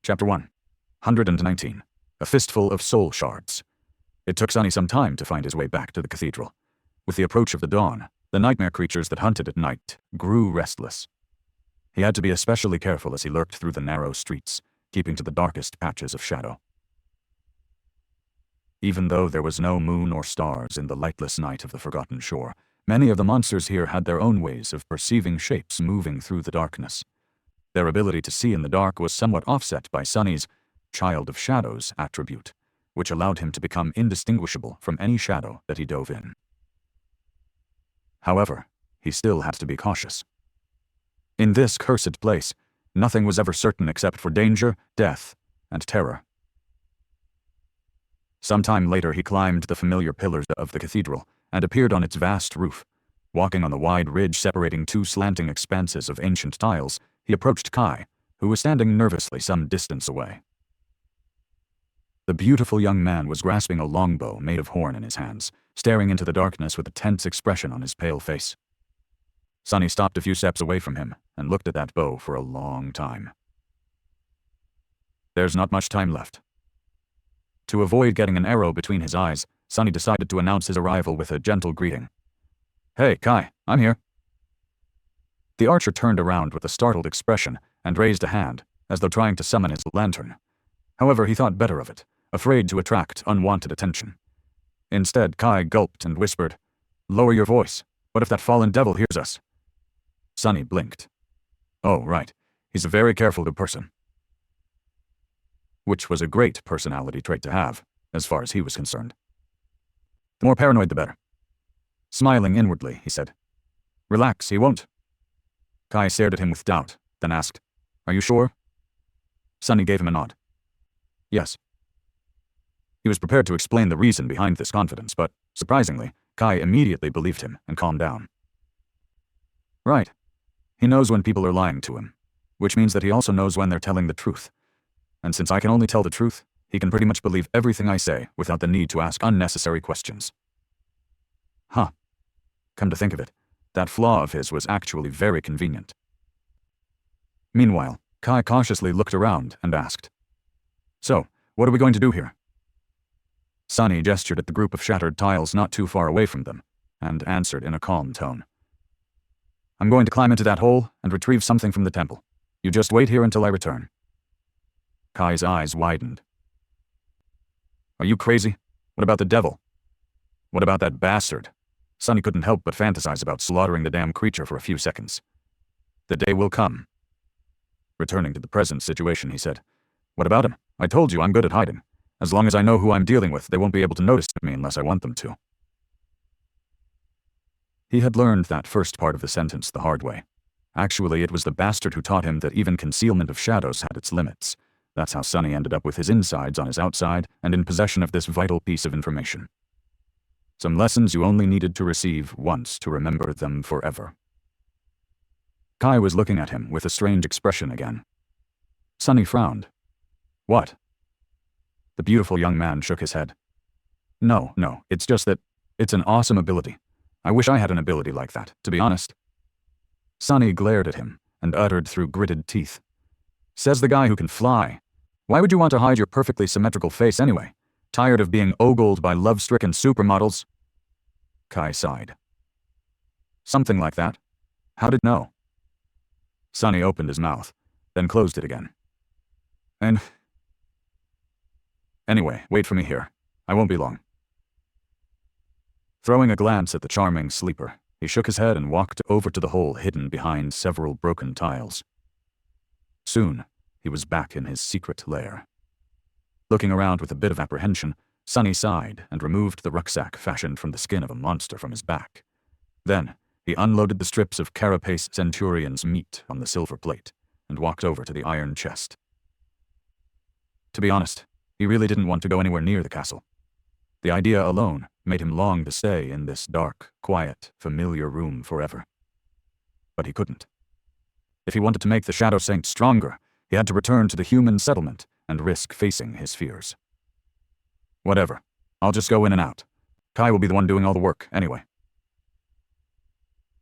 Chapter 1. 119. A Fistful of Soul Shards. It took Sunny some time to find his way back to the cathedral. With the approach of the dawn, the nightmare creatures that hunted at night grew restless. He had to be especially careful as he lurked through the narrow streets, keeping to the darkest patches of shadow. Even though there was no moon or stars in the lightless night of the Forgotten Shore, many of the monsters here had their own ways of perceiving shapes moving through the darkness. Their ability to see in the dark was somewhat offset by Sunny's Child of Shadows attribute, which allowed him to become indistinguishable from any shadow that he dove in. However, he still had to be cautious. In this cursed place, nothing was ever certain except for danger, death, and terror. Sometime later he climbed the familiar pillars of the cathedral and appeared on its vast roof. Walking on the wide ridge separating two slanting expanses of ancient tiles, he approached Kai, who was standing nervously some distance away. The beautiful young man was grasping a longbow made of horn in his hands, staring into the darkness with a tense expression on his pale face. Sunny stopped a few steps away from him and looked at that bow for a long time. There's not much time left. To avoid getting an arrow between his eyes, Sunny decided to announce his arrival with a gentle greeting. "Hey, Kai, I'm here." The archer turned around with a startled expression and raised a hand, as though trying to summon his lantern. However, he thought better of it, afraid to attract unwanted attention. Instead, Kai gulped and whispered, "Lower your voice. What if that fallen devil hears us?" Sunny blinked. Oh, right. He's a very careful person. Which was a great personality trait to have, as far as he was concerned. The more paranoid, the better. Smiling inwardly, he said, "Relax, he won't." Kai stared at him with doubt, then asked, "Are you sure?" Sunny gave him a nod. Yes. He was prepared to explain the reason behind this confidence, but, surprisingly, Kai immediately believed him and calmed down. Right. He knows when people are lying to him, which means that he also knows when they're telling the truth. And since I can only tell the truth, he can pretty much believe everything I say without the need to ask unnecessary questions. Huh. Come to think of it, that flaw of his was actually very convenient. Meanwhile, Kai cautiously looked around and asked, "So, what are we going to do here?" Sunny gestured at the group of shattered tiles not too far away from them, and answered in a calm tone. "I'm going to climb into that hole and retrieve something from the temple. You just wait here until I return." Kai's eyes widened. "Are you crazy? What about the devil? What about that bastard?" Sunny couldn't help but fantasize about slaughtering the damn creature for a few seconds. "The day will come." Returning to the present situation, he said, "What about him? I told you I'm good at hiding. As long as I know who I'm dealing with, they won't be able to notice me unless I want them to." He had learned that first part of the sentence the hard way. Actually, it was the bastard who taught him that even concealment of shadows had its limits. That's how Sunny ended up with his insides on his outside and in possession of this vital piece of information. Some lessons you only needed to receive once to remember them forever. Kai was looking at him with a strange expression again. Sunny frowned. "What?" The beautiful young man shook his head. No, it's just that it's an awesome ability. I wish I had an ability like that, to be honest." Sunny glared at him and uttered through gritted teeth, "Says the guy who can fly. Why would you want to hide your perfectly symmetrical face anyway? Tired of being ogled by love-stricken supermodels?" Kai sighed. "Something like that. How did you know?" Sunny opened his mouth, then closed it again. Anyway, wait for me here. I won't be long." Throwing a glance at the charming sleeper, he shook his head and walked over to the hole hidden behind several broken tiles. Soon, he was back in his secret lair. Looking around with a bit of apprehension, Sunny sighed and removed the rucksack fashioned from the skin of a monster from his back. Then, he unloaded the strips of carapace centurion's meat on the silver plate and walked over to the iron chest. To be honest, he really didn't want to go anywhere near the castle. The idea alone made him long to stay in this dark, quiet, familiar room forever. But he couldn't. If he wanted to make the Shadow Saint stronger, he had to return to the human settlement and risk facing his fears. Whatever. I'll just go in and out. Kai will be the one doing all the work, anyway.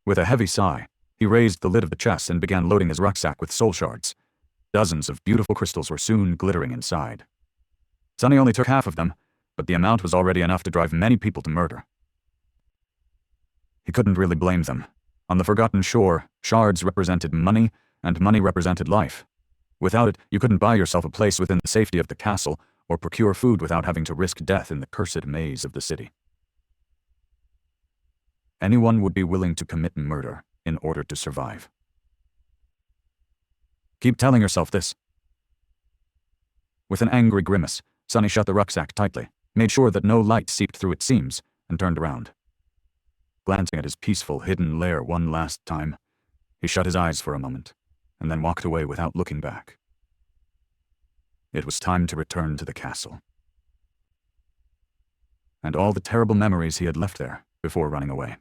With a heavy sigh, he raised the lid of the chest and began loading his rucksack with soul shards. Dozens of beautiful crystals were soon glittering inside. Sonny only took half of them, but the amount was already enough to drive many people to murder. He couldn't really blame them. On the Forgotten Shore, shards represented money, and money represented life. Without it, you couldn't buy yourself a place within the safety of the castle, or procure food without having to risk death in the cursed maze of the city. Anyone would be willing to commit murder in order to survive. Keep telling yourself this. With an angry grimace, Sonny shut the rucksack tightly, made sure that no light seeped through its seams, and turned around. Glancing at his peaceful, hidden lair one last time, he shut his eyes for a moment, and then walked away without looking back. It was time to return to the castle. And all the terrible memories he had left there before running away.